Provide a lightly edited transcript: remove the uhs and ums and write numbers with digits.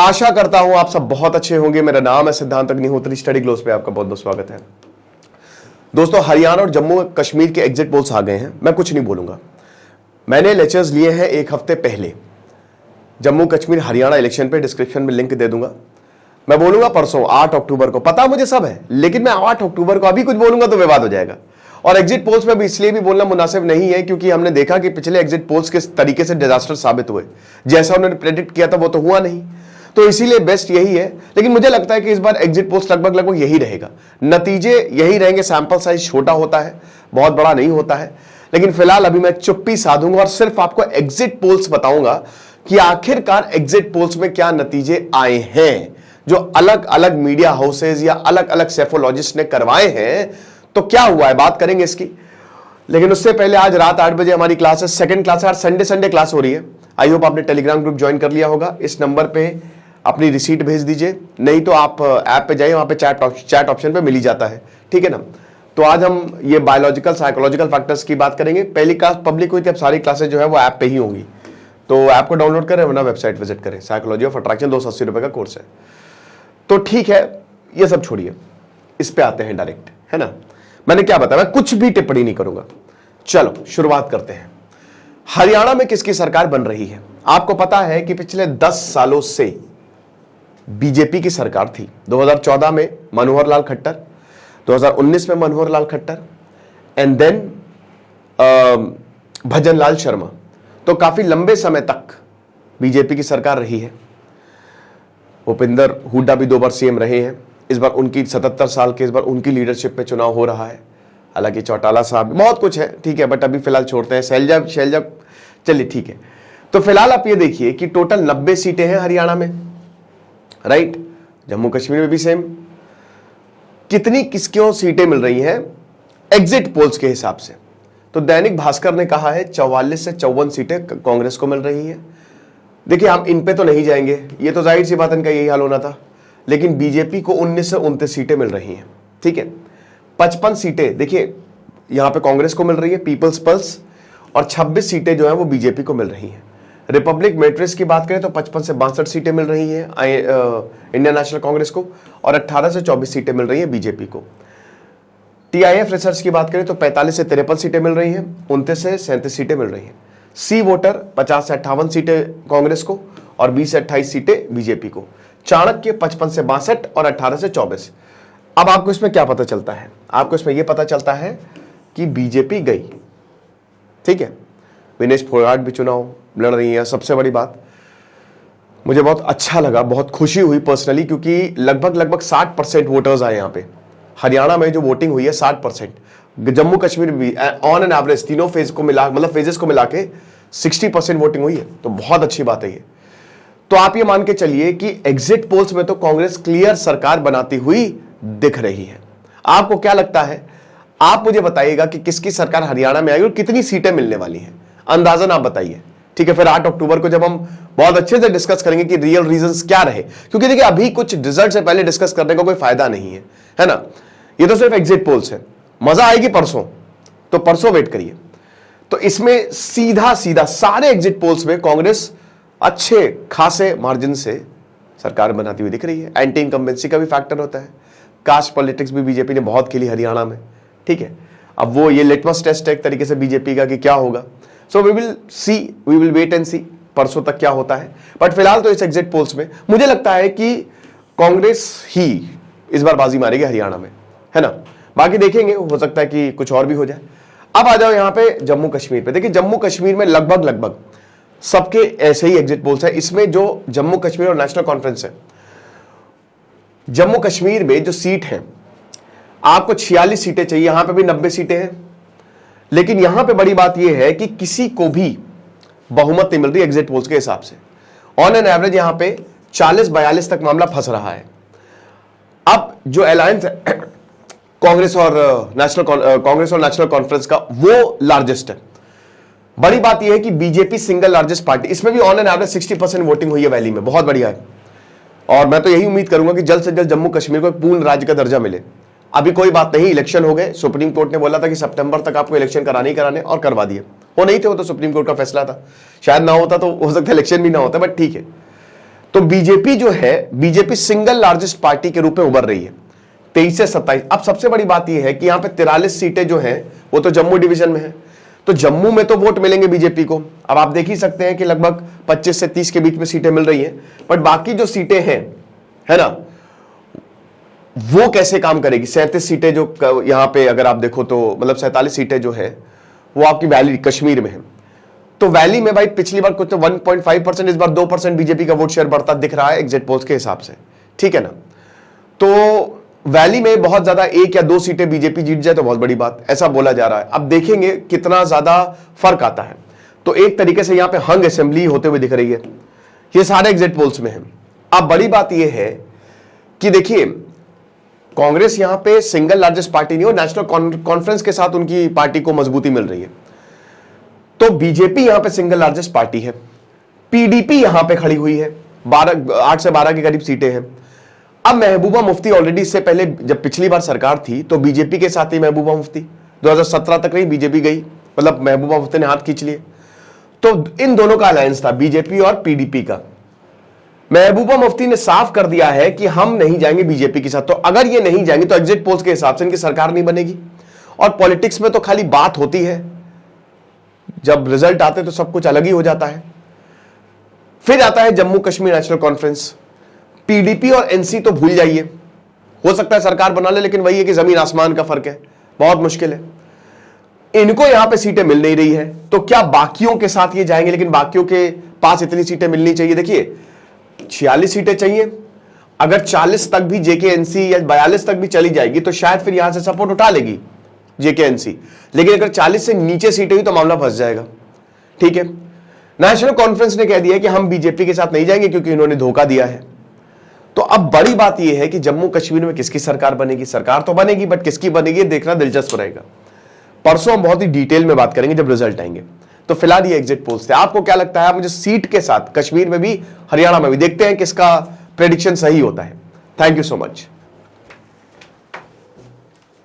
आशा करता हूं आप सब बहुत अच्छे होंगे। मेरा नाम है सिद्धांत अग्निहोत्री, स्टडी ग्लोस पे आपका बहुत बहुत स्वागत है। दोस्तों, हरियाणा और जम्मू कश्मीर के एग्जिट पोल्स आ गए हैं। मैं कुछ नहीं बोलूंगा, मैंने लेक्चर्स लिए हैं एक हफ्ते पहले जम्मू कश्मीर हरियाणा इलेक्शन पे, डिस्क्रिप्शन में लिंक दे दूंगा। मैं बोलूंगा परसों 8 अक्टूबर को, पता मुझे सब है, लेकिन मैं 8 अक्टूबर को अभी कुछ बोलूंगा तो विवाद हो जाएगा। और एग्जिट पोल्स में भी इसलिए भी बोलना मुनासिब नहीं है क्योंकि हमने देखा कि पिछले एग्जिट पोल्स किस तरीके से डिजास्टर साबित हुए। जैसा उन्होंने प्रेडिक्ट किया था वो तो हुआ नहीं, तो इसीलिए बेस्ट यही है। लेकिन मुझे लगता है कि इस बार एग्जिट पोल्स लगभग यही रहेगा, नतीजे यही रहेंगे। सैंपल साइज छोटा होता है, बहुत बड़ा नहीं होता है। लेकिन फिलहाल अभी मैं चुप्पी साधूंगा और सिर्फ आपको एग्जिट पोल्स बताऊंगा कि आखिरकार एग्जिट पोल्स में क्या नतीजे आए हैं, जो अलग अलग मीडिया हाउसेज या अलग अलग सेफोलॉजिस्ट ने करवाए हैं। तो क्या हुआ है, बात करेंगे इसकी। लेकिन उससे पहले आज रात 8 बजे हमारी क्लास है, सेकंड क्लास है। आज संडे क्लास हो रही है। आई होप आपने टेलीग्राम ग्रुप ज्वाइन कर लिया होगा। इस नंबर पे अपनी रिसीट भेज दीजिए, नहीं तो आप ऐप पे जाइए, वहां पे चैट ऑप्शन पे मिल ही जाता है, ठीक है ना। तो आज हम ये बायोलॉजिकल साइकोलॉजिकल फैक्टर्स की बात करेंगे। पहली क्लास पब्लिक हुई थी, अब सारी क्लासेस जो है वो ऐप पे ही होंगी। तो ऐप को डाउनलोड करें वरना वेबसाइट विजिट करें। साइकोलॉजी ऑफ अट्रैक्शन 280 रुपए का कोर्स है। तो ठीक है, ये सब छोड़िए, इस पे आते हैं डायरेक्ट, है ना। मैंने क्या बताया, मैं कुछ भी टिप्पणी नहीं करूंगा। चलो शुरुआत करते हैं। हरियाणा में किसकी सरकार बन रही है? आपको पता है कि पिछले 10 सालों से बीजेपी की सरकार थी। 2014 में मनोहर लाल खट्टर, 2019 में मनोहर लाल खट्टर, एंड देन भजन लाल शर्मा। तो काफी लंबे समय तक बीजेपी की सरकार रही है। भूपिंदर हुड्डा भी 2 बार सीएम रहे हैं। इस बार उनकी 77 साल के, इस बार उनकी लीडरशिप में चुनाव हो रहा है। हालांकि चौटाला साहब, बहुत कुछ है, ठीक है, बट अभी फिलहाल छोड़ते हैं। शैलजा चलिए ठीक है। तो फिलहाल आप ये देखिए कि टोटल 90 सीटें हैं हरियाणा में, राइट। जम्मू कश्मीर में भी सेम। कितनी किसको सीटें मिल रही हैं एग्जिट पोल्स के हिसाब से? तो दैनिक भास्कर ने कहा है 44 से 54 सीटें कांग्रेस को मिल रही है। देखिए, हम इन पे तो नहीं जाएंगे, ये तो जाहिर सी बात इनका यही हाल होना था। लेकिन बीजेपी को 19 से 29 सीटें मिल रही हैं, ठीक है। 55 सीटें देखिए यहां पे कांग्रेस को मिल रही है, पीपल्स पल्स, और 26 सीटें जो है वो बीजेपी को मिल रही हैं। रिपब्लिक मैट्रिक्स की बात करें तो 55 से 62 सीटें मिल रही हैं इंडियन नेशनल कांग्रेस को, और 18 से 24 सीटें मिल रही हैं बीजेपी को। टीआईएफ रिसर्च की बात करें तो 45 से 53 सीटें मिल रही हैं, 29 से 37 सीटें मिल रही हैं। सी वोटर 50 से 58 सीटें कांग्रेस को और 20 से 28 सीटें बीजेपी को। चाणक्य 55 से 62 और 18 से 24। अब आपको इसमें क्या पता चलता है? आपको इसमें यह पता चलता है कि बीजेपी गई, ठीक है। विनेश फोगाट भी चुनाव लड़ रही है। सबसे बड़ी बात मुझे बहुत अच्छा लगा, बहुत खुशी हुई पर्सनली, क्योंकि लगभग 60% वोटर्स आए यहां पे। हरियाणा में जो वोटिंग हुई है 60%, जम्मू कश्मीर भी ऑन एन एवरेज तीनों फेज को मिला, मतलब फेजेस को मिला के 60% वोटिंग हुई है। तो बहुत अच्छी बात है ये। तो आप ये मान के चलिए कि एग्जिट पोल्स में तो कांग्रेस क्लियर सरकार बनाती हुई दिख रही है। आपको क्या लगता है? आप मुझे बताइएगा कि किसकी सरकार हरियाणा में आएगी और कितनी सीटें मिलने वाली हैं, अंदाजन आप बताइए, ठीक है। फिर 8 अक्टूबर को जब हम बहुत अच्छे से डिस्कस करेंगे कि रियल रीजंस क्या रहे, क्योंकि देखिए अभी कुछ रिजल्ट से पहले डिस्कस करने का कोई फायदा नहीं है ना। ये तो सिर्फ एग्जिट पोल्स है, मजा आएगी परसों, तो परसों वेट करिए। तो इसमें सीधा सारे एग्जिट पोल्स में कांग्रेस अच्छे खासे मार्जिन से सरकार बनाती हुई दिख रही है। एंटी इनकम्बेंसी का भी फैक्टर होता है। कास्ट पॉलिटिक्स भी बीजेपी ने बहुत खेली हरियाणा में, ठीक है। अब वो ये लिटमस टेस्ट है एक तरीके से बीजेपी का कि क्या होगा। So we will wait and see परसों तक क्या होता है। बट फिलहाल तो इस एग्जिट पोल्स में मुझे लगता है कि कांग्रेस ही इस बार बाजी मारेगी हरियाणा में, है ना। बाकी देखेंगे, हो सकता है कि कुछ और भी हो जाए। अब आ जाओ यहां पे जम्मू कश्मीर पे। देखिए जम्मू कश्मीर में लगभग सबके ऐसे ही एग्जिट पोल्स है। इसमें जो जम्मू कश्मीर और नेशनल कॉन्फ्रेंस है, जम्मू कश्मीर में जो सीट है आपको 46 सीटें चाहिए, यहां पे भी 90 सीटें हैं। लेकिन यहां पे बड़ी बात यह है कि किसी को भी बहुमत नहीं मिल रही एग्जिट पोल्स के हिसाब से। ऑन एन एवरेज यहां पे 40-42 तक मामला फंस रहा है। अब जो अलायंस है कांग्रेस और नेशनल कॉन्फ्रेंस का, वो लार्जेस्ट है। बड़ी बात यह है कि बीजेपी सिंगल लार्जेस्ट पार्टी, इसमें भी ऑन एन एवरेज 60% वोटिंग हुई है वैली में, बहुत बढ़िया है। और मैं तो यही उम्मीद करूंगा कि जल्द से जल्द जम्मू कश्मीर को एक पूर्ण राज्य का दर्जा मिले। अभी कोई बात नहीं, इलेक्शन हो गए, सुप्रीम कोर्ट ने बोला था कि सितंबर तक आपको इलेक्शन कराने ही कराने, और करवा दिए। वो नहीं थे, वो तो सुप्रीम कोर्ट का फैसला था, शायद ना होता तो हो सकता है इलेक्शन भी ना होता, बट ठीक है। तो बीजेपी जो है, बीजेपी सिंगल लार्जेस्ट पार्टी के रूप में उभर रही है 23 से 27। अब सबसे बड़ी बात यह है कि यहां पे 43 सीटें जो हैं वो तो जम्मू डिवीजन में है, तो जम्मू में तो वोट मिलेंगे बीजेपी को। अब आप देख ही सकते हैं कि लगभग 25 से 30 के बीच में सीटें मिल रही हैं, बट बाकी जो सीटें हैं, है ना, वो कैसे काम करेगी। 37 सीटें जो यहां पे अगर आप देखो तो मतलब 47 सीटें जो है वो आपकी वैली कश्मीर में है। तो वैली में भाई पिछली बार कुछ तो 1.5%, इस बार 2% बीजेपी का वोट शेयर बढ़ता दिख रहा है एग्जिट पोल्स के हिसाब से, ठीक है ना। तो वैली में बहुत ज्यादा 1 या 2 सीटें बीजेपी जीत जाए तो बहुत बड़ी बात, ऐसा बोला जा रहा है। अब देखेंगे कितना ज्यादा फर्क आता है। तो एक तरीके से यहां पे हंग असेंबली होते हुए दिख रही है, ये सारे एग्जिट पोल्स में है। अब बड़ी बात यह है कि देखिए कांग्रेस यहां पे सिंगल लार्जेस्ट पार्टी नहीं हो, नेशनल कॉन्फ्रेंस के साथ उनकी पार्टी को मजबूती मिल रही है। तो बीजेपी यहां पे सिंगल लार्जेस्ट पार्टी है, पीडीपी यहां पे खड़ी हुई है, 8 से 12 के करीब सीटें हैं। अब महबूबा मुफ्ती ऑलरेडी इससे पहले जब पिछली बार सरकार थी तो बीजेपी के साथ ही महबूबा मुफ्ती 2017 तक रही, बीजेपी गई, मतलब महबूबा मुफ्ती ने हाथ खींच लिए। तो इन दोनों का अलायंस था, बीजेपी और पीडीपी का। महबूबा मुफ्ती ने साफ कर दिया है कि हम नहीं जाएंगे बीजेपी के साथ। तो अगर ये नहीं जाएंगे तो एग्जिट पोल्स के हिसाब से इनकी सरकार नहीं बनेगी। और पॉलिटिक्स में तो खाली बात होती है, जब रिजल्ट आते तो सब कुछ अलग ही हो जाता है। फिर आता है Jammu Kashmir national conference, PDP और एनसी तो भूल जाइए, हो सकता है सरकार बना ले, लेकिन वही है कि जमीन आसमान का फर्क है, बहुत मुश्किल है। इनको यहां पे सीटें मिल नहीं रही है, तो क्या बाकियों के साथ ये जाएंगे? लेकिन बाकियों के पास इतनी सीटें मिलनी चाहिए। देखिए 46 सीटें चाहिए, अगर 40 तक भी जेकेएनसी या 42 तक भी चली जाएगी तो शायद फिर यहां से सपोर्ट उठा लेगी जेकेएनसी। लेकिन अगर 40 से नीचे सीटें हुई तो मामला फंस जाएगा, ठीक है। नेशनल कॉन्फ्रेंस ने कह दिया है कि हम बीजेपी के साथ नहीं जाएंगे क्योंकि इन्होंने धोखा दिया है। तो अब बड़ी बात यह है कि जम्मू कश्मीर में किसकी सरकार बनेगी। सरकार तो बनेगी, बट किसकी बनेगी देखना दिलचस्प रहेगा। परसों हम बहुत ही डिटेल में बात करेंगे जब रिजल्ट आएंगे। तो फिलहाल ये एग्जिट पोल्स थे। आपको क्या लगता है? मुझे सीट के साथ कश्मीर में भी, हरियाणा में भी, देखते हैं किसका प्रेडिक्शन सही होता है। Thank you so much.